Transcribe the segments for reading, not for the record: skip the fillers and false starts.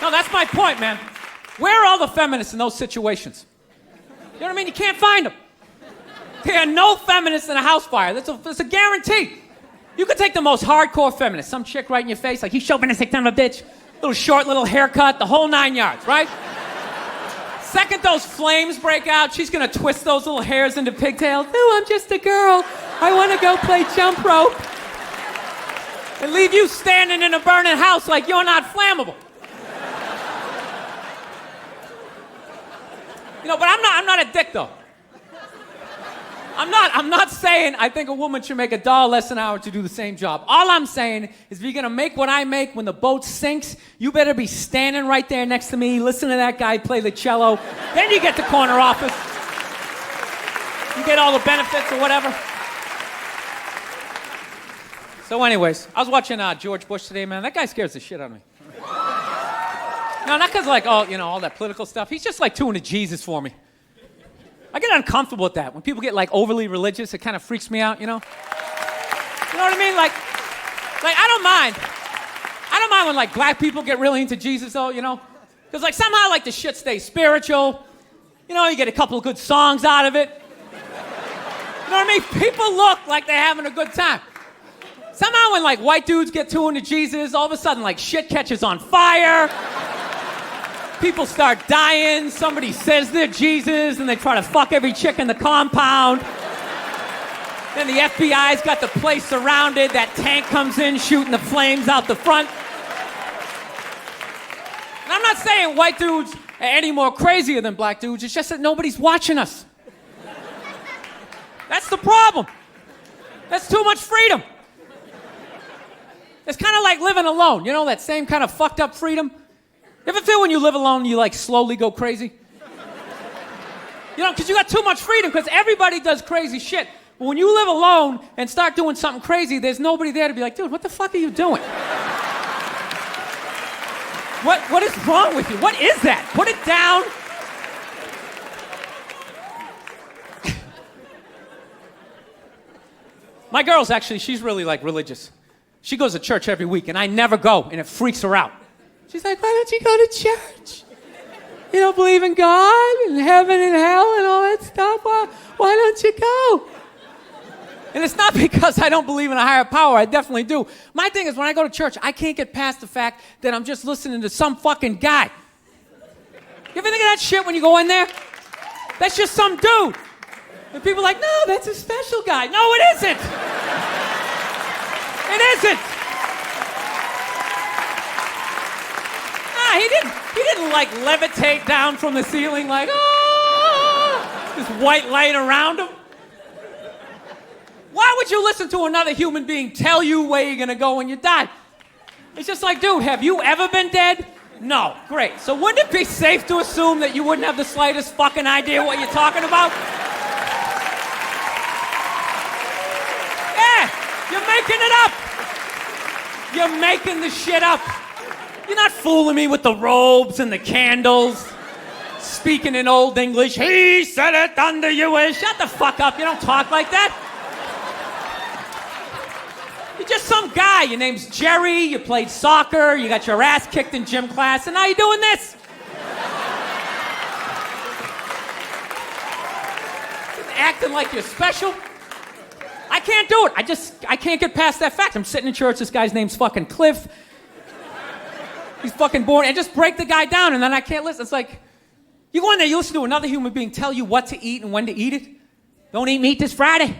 No, that's my point, man. Where are all the feminists in those situations? You know what I mean? You can't find them. There are no feminists in a house fire. That's a guarantee. You could take the most hardcore feminist, some chick right in your face, like, you chauvinistic son of a bitch, little short, little haircut, the whole 9 yards, right? Second those flames break out, she's gonna twist those little hairs into pigtails. Oh, I'm just a girl. I wanna go play jump rope. And leave you standing in a burning house like you're not flammable. You know, but I'm not a dick, though. I'm not saying I think a woman should make $1 less an hour to do the same job. All I'm saying is if you're gonna make what I make when the boat sinks, you better be standing right there next to me, listen to that guy play the cello. Then you get the corner office. You get all the benefits or whatever. So anyways, I was watching George Bush today, man. That guy scares the shit out of me. No, not because like, oh, you know, all that political stuff. He's just like too into Jesus for me. I get uncomfortable with that. When people get like overly religious, it kind of freaks me out, you know? You know what I mean? Like I don't mind. I don't mind when like black people get really into Jesus though, you know? Because like somehow like the shit stays spiritual. You know, you get a couple of good songs out of it. You know what I mean? People look like they're having a good time. Somehow when like white dudes get too into Jesus, all of a sudden like shit catches on fire. People start dying, somebody says they're Jesus, and they try to fuck every chick in the compound. Then the FBI's got the place surrounded, that tank comes in shooting the flames out the front. And I'm not saying white dudes are any more crazier than black dudes, it's just that nobody's watching us. That's the problem. That's too much freedom. It's kind of like living alone, you know, that same kind of fucked up freedom? You ever feel when you live alone, you like slowly go crazy? You know, because you got too much freedom, because everybody does crazy shit. But when you live alone and start doing something crazy, there's nobody there to be like, dude, what the fuck are you doing? What is wrong with you? What is that? Put it down. My girl's actually, she's really like religious. She goes to church every week, and I never go, and it freaks her out. She's like, why don't you go to church? You don't believe in God and heaven and hell and all that stuff? Why don't you go? And it's not because I don't believe in a higher power. I definitely do. My thing is when I go to church, I can't get past the fact that I'm just listening to some fucking guy. You ever think of that shit when you go in there? That's just some dude. And people are like, no, that's a special guy. No, it isn't. It isn't. He didn't like levitate down from the ceiling like, oh, this white light around him. Why would you listen to another human being tell you where you're gonna go when you die? It's just like, dude, have you ever been dead? No, great. So wouldn't it be safe to assume that you wouldn't have the slightest fucking idea what you're talking about? Yeah, you're making it up. You're making the shit up. You're not fooling me with the robes and the candles, speaking in Old English. He said it under you. Shut the fuck up. You don't talk like that. You're just some guy. Your name's Jerry. You played soccer. You got your ass kicked in gym class, and now you're doing this. Acting like you're special. I can't do it. I can't get past that fact. I'm sitting in church. This guy's name's fucking Cliff. He's fucking boring, and just break the guy down, and then I can't listen. It's like, you go in there, you listen to another human being tell you what to eat and when to eat it. Don't eat meat this Friday.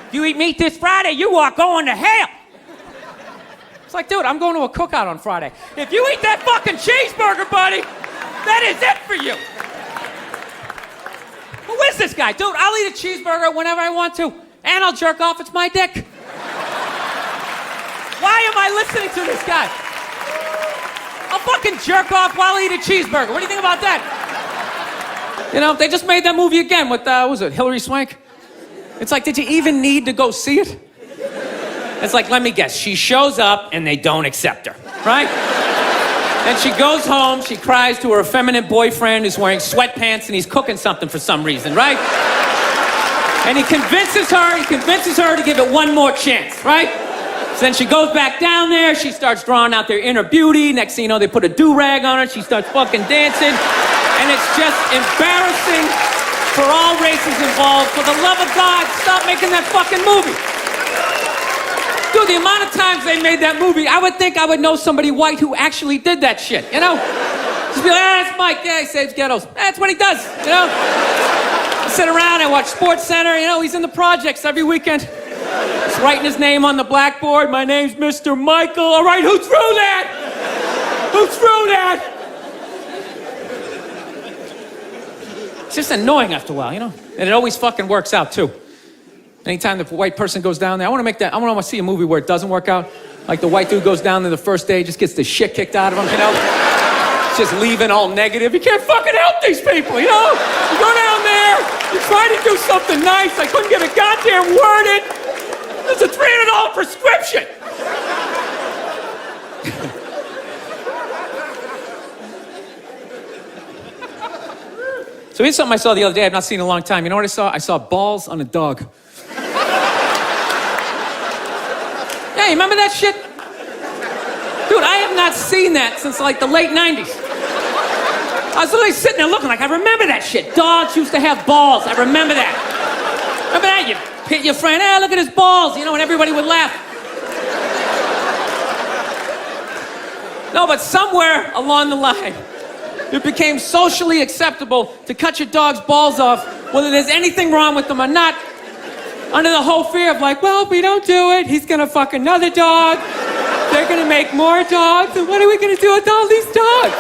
If you eat meat this Friday, you are going to hell. It's like, dude, I'm going to a cookout on Friday. If you eat that fucking cheeseburger, buddy, that is it for you. Who is this guy? Dude, I'll eat a cheeseburger whenever I want to, and I'll jerk off. It's my dick. Why am I listening to this guy? I'll fucking jerk off while I eat a cheeseburger. What do you think about that? You know, they just made that movie again with, what was it, Hilary Swank? It's like, did you even need to go see it? It's like, let me guess, she shows up and they don't accept her, right? Then she goes home, she cries to her effeminate boyfriend who's wearing sweatpants and he's cooking something for some reason, right? And he convinces her to give it one more chance, right? So then she goes back down there, she starts drawing out their inner beauty. Next thing you know, they put a do-rag on her, she starts fucking dancing. And it's just embarrassing for all races involved. For the love of God, stop making that fucking movie. Dude, the amount of times they made that movie, I would think I would know somebody white who actually did that shit, you know? Just be like, that's Mike, yeah, he saves ghettos. That's what he does, you know? I sit around, I watch Sports Center, you know, he's in the projects every weekend. He's writing his name on the blackboard. My name's Mr. Michael. All right, who threw that? Who threw that? It's just annoying after a while, you know? And it always fucking works out, too. Anytime the white person goes down there, I want to see a movie where it doesn't work out. Like the white dude goes down there the first day, just gets the shit kicked out of him, you know? Just leaving all negative. You can't fucking help these people, you know? You go down there, you try to do something nice, I couldn't get a goddamn word in. It's a $300 prescription. So here's something I saw the other day I've not seen in a long time. You know what I saw? I saw balls on a dog. Yeah, you remember that shit? Dude, I have not seen that since like the late 90s. I was literally sitting there looking like, I remember that shit. Dogs used to have balls. I remember that. Remember that? You hit your friend, hey, look at his balls, you know, and everybody would laugh. No, but somewhere along the line, it became socially acceptable to cut your dog's balls off, whether there's anything wrong with them or not, under the whole fear of like, well, if we don't do it, he's gonna fuck another dog, they're gonna make more dogs, and what are we gonna do with all these dogs?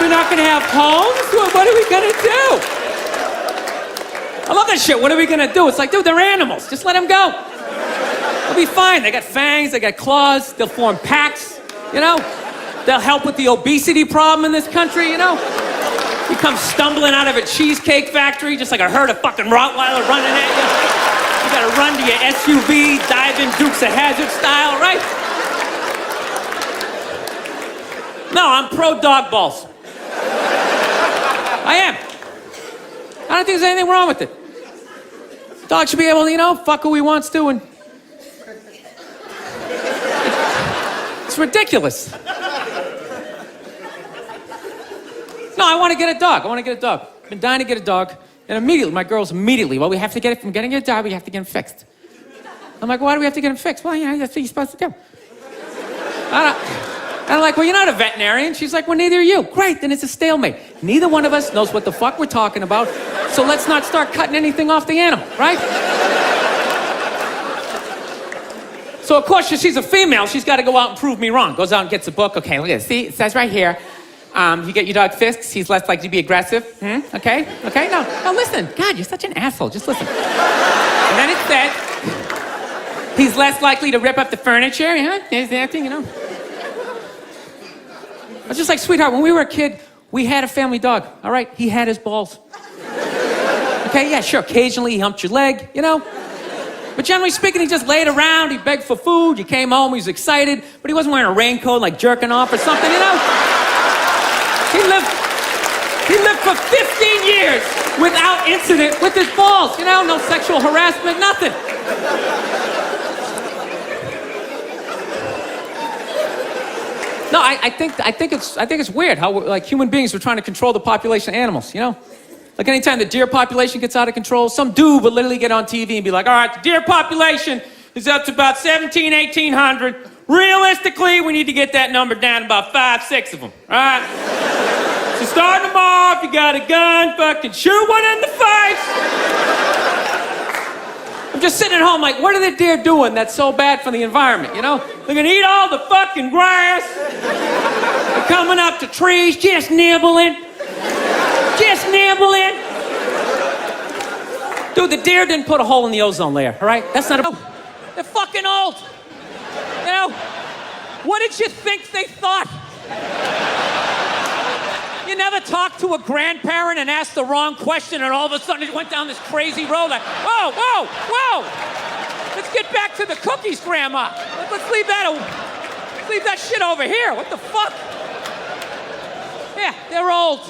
We're not gonna have homes? What are we gonna do? I love that shit. What are we gonna do? It's like, dude, they're animals. Just let them go. They'll be fine. They got fangs, they got claws, they'll form packs, you know? They'll help with the obesity problem in this country, you know? You come stumbling out of a cheesecake factory, just like a herd of fucking Rottweiler running at you. You gotta run to your SUV, dive in Dukes of Hazzard style, right? No, I'm pro dog balls. I am. I don't think there's anything wrong with it. Dog should be able to, you know, fuck who he wants to, and it's ridiculous. No, I want to get a dog. I've been dying to get a dog. And immediately, my girls well, we have to get it from getting a dog, we have to get him fixed. I'm like, why do we have to get him fixed? Well, you know, that's what you're supposed to do. And I'm like, well, you're not a veterinarian. She's like, well, neither are you. Great, then it's a stalemate. Neither one of us knows what the fuck we're talking about, so let's not start cutting anything off the animal, right? So, of course, she's a female. She's got to go out and prove me wrong. Goes out and gets a book. Okay, look at this. See, it says right here, you get your dog fixed, he's less likely to be aggressive. Okay? No, listen. God, you're such an asshole. Just listen. And then it says, he's less likely to rip up the furniture. There's that thing, you know. I was just like, sweetheart, when we were a kid, we had a family dog, all right? He had his balls. Okay, yeah, sure. Occasionally he humped your leg, you know? But generally speaking, he just laid around, he begged for food, you came home, he was excited, but he wasn't wearing a raincoat like jerking off or something, you know? He lived for 15 years without incident with his balls, you know? No sexual harassment, nothing. No, I think it's weird how like human beings are trying to control the population of animals, you know? Like anytime the deer population gets out of control, some dude would literally get on TV and be like, all right, the deer population is up to about 1,800. Realistically, we need to get that number down to about 5, 6 of them, all right? So start them off, you got a gun, fucking shoot one in the face. I'm just sitting at home like, what are the deer doing that's so bad for the environment, you know? They're gonna eat all the fucking grass. They're coming up to trees, just nibbling. Dude, the deer didn't put a hole in the ozone layer, all right? That's not a... They're fucking old. You know? What did you think they thought? You never talked to a grandparent and asked the wrong question and all of a sudden it went down this crazy road like, whoa. Let's get back to the cookies, Grandma. Let's leave that shit over here. What the fuck? Yeah, they're old.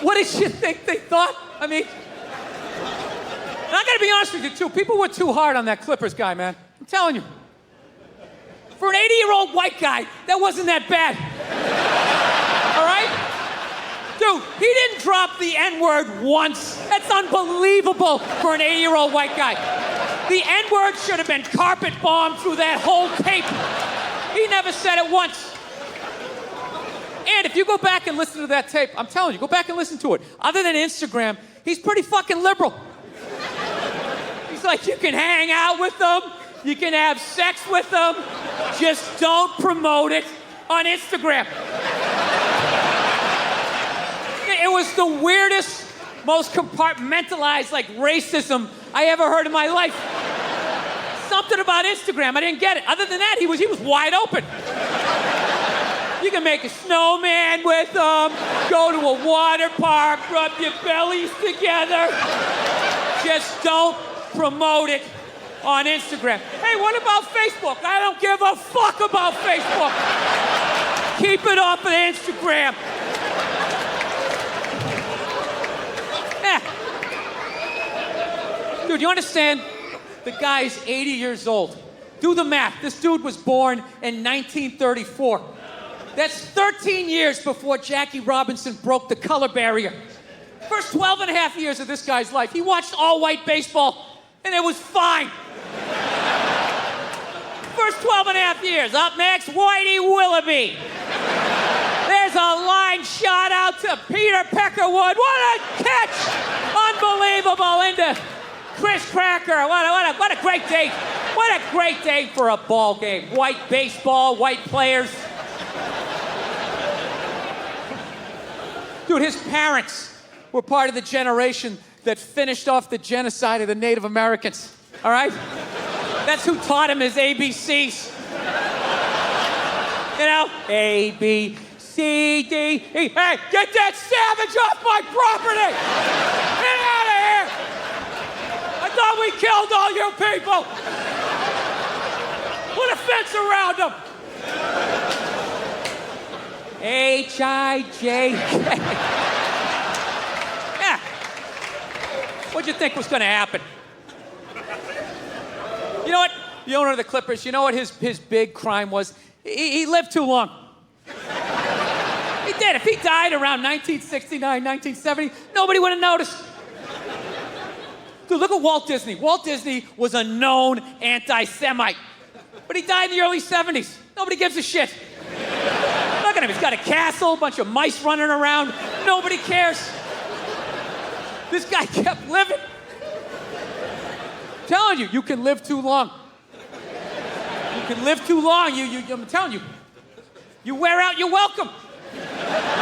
What did you think they thought? I mean, And I gotta be honest with you, too. People were too hard on that Clippers guy, man. I'm telling you. For an 80-year-old white guy, that wasn't that bad. All right? Dude, he didn't drop the N-word once. That's unbelievable for an 80-year-old white guy. The N-word should have been carpet bombed through that whole tape. He never said it once. And if you go back and listen to that tape, I'm telling you, go back and listen to it. Other than Instagram, he's pretty fucking liberal. He's like, you can hang out with them, you can have sex with them, just don't promote it on Instagram. It was the weirdest, most compartmentalized, like, racism I ever heard in my life. Something about Instagram, I didn't get it. Other than that, he was wide open. You can make a snowman with them, go to a water park, rub your bellies together. Just don't promote it on Instagram. Hey, what about Facebook? I don't give a fuck about Facebook. Keep it off of Instagram. Dude, you understand? The guy's 80 years old. Do the math. This dude was born in 1934. That's 13 years before Jackie Robinson broke the color barrier. First 12 and a half years of this guy's life, he watched all-white baseball, and it was fine. First 12 and a half years. Up next, Whitey Willoughby. There's a line shot out to Peter Peckerwood. What a catch! Unbelievable into Chris Cracker. What a great day. What a great day for a ball game. White baseball, white players. Dude, his parents were part of the generation that finished off the genocide of the Native Americans. All right? That's who taught him his ABCs. You know? A, B, C, D, E. Hey, get that savage off my property! Get out of here! I thought we killed all you people! Put a fence around them! H-I-J-K. Yeah. What'd you think was gonna happen? You know what? The owner of the Clippers, you know what his big crime was? He lived too long. He did. If he died around 1969, 1970, nobody would have noticed. Dude, look at Walt Disney. Walt Disney was a known anti-Semite. But he died in the early 70s. Nobody gives a shit. Look at him. He's got a castle, a bunch of mice running around. Nobody cares. This guy kept living. I'm telling you, you can live too long. You can live too long. I'm telling you. You wear out your welcome.